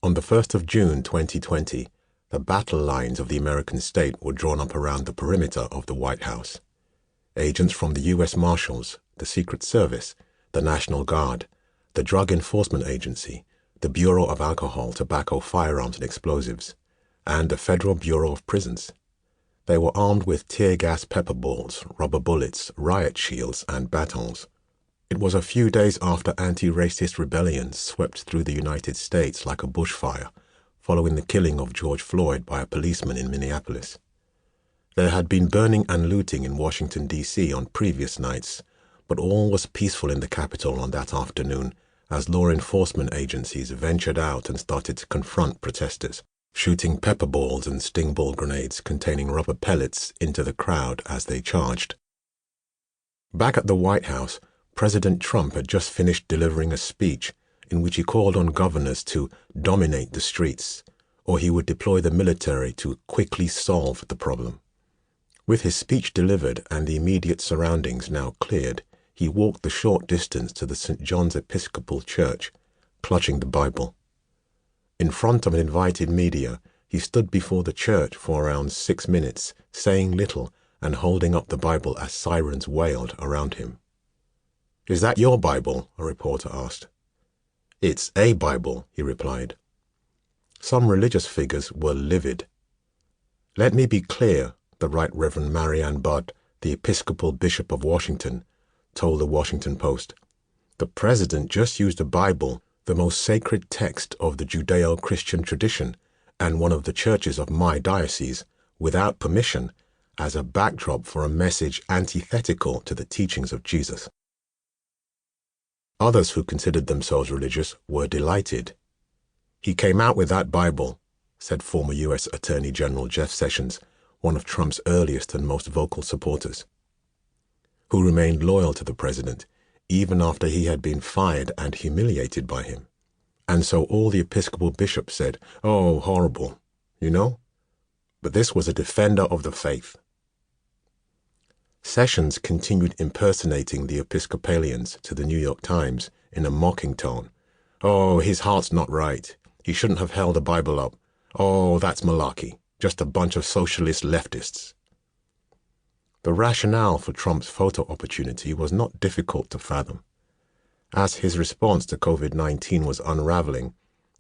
On the 1st of June 2020, the battle lines of the American state were drawn up around the perimeter of the White House. Agents from the U.S. Marshals, the Secret Service, the National Guard, the Drug Enforcement Agency, the Bureau of Alcohol, Tobacco, Firearms and Explosives, and the Federal Bureau of Prisons. They were armed with tear gas pepper balls, rubber bullets, riot shields, and batons. It was a few days after anti-racist rebellions swept through the United States like a bushfire, following the killing of George Floyd by a policeman in Minneapolis. There had been burning and looting in Washington, D.C. on previous nights, but all was peaceful in the Capitol on that afternoon as law enforcement agencies ventured out and started to confront protesters, shooting pepper balls and sting ball grenades containing rubber pellets into the crowd as they charged. Back at the White House, President Trump had just finished delivering a speech in which he called on governors to dominate the streets, or he would deploy the military to quickly solve the problem. With his speech delivered and the immediate surroundings now cleared, he walked the short distance to the St. John's Episcopal Church, clutching the Bible. In front of an invited media, he stood before the church for around 6 minutes, saying little and holding up the Bible as sirens wailed around him. "Is that your Bible?" a reporter asked. "It's a Bible," he replied. Some religious figures were livid. "Let me be clear," the Right Reverend Marianne Budd, the Episcopal Bishop of Washington, told the Washington Post. "The president just used a Bible, the most sacred text of the Judeo-Christian tradition and one of the churches of my diocese, without permission, as a backdrop for a message antithetical to the teachings of Jesus." Others who considered themselves religious were delighted. "He came out with that Bible," said former U.S. Attorney General Jeff Sessions, one of Trump's earliest and most vocal supporters, who remained loyal to the president even after he had been fired and humiliated by him. And so all the Episcopal bishops said, "Oh, horrible," you know? But this was a defender of the faith. Sessions continued impersonating the Episcopalians to the New York Times in a mocking tone. "Oh, his heart's not right. He shouldn't have held the Bible up. Oh, that's malarkey. Just a bunch of socialist leftists." The rationale for Trump's photo opportunity was not difficult to fathom. As his response to COVID-19 was unraveling,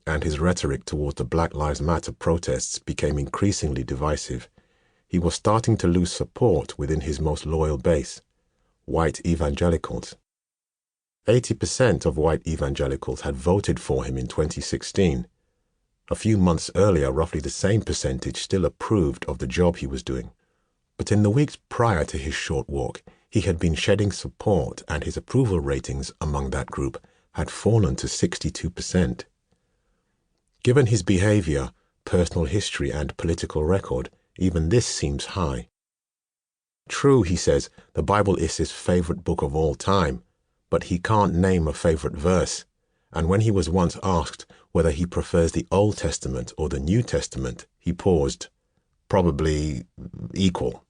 and his rhetoric towards the Black Lives Matter protests became increasingly divisive, he was starting to lose support within his most loyal base, white evangelicals. 80% of white evangelicals had voted for him in 2016. A few months earlier, roughly the same percentage still approved of the job he was doing. But in the weeks prior to his short walk, he had been shedding support, and his approval ratings among that group had fallen to 62%. Given his behavior, personal history, and political record, even this seems high. True, he says, the Bible is his favorite book of all time, but he can't name a favorite verse, and when he was once asked whether he prefers the Old Testament or the New Testament, he paused. Probably equal.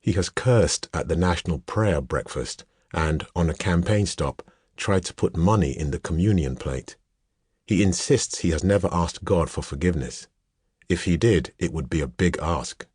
He has cursed at the National Prayer Breakfast and, on a campaign stop, tried to put money in the communion plate. He insists he has never asked God for forgiveness. If he did, it would be a big ask.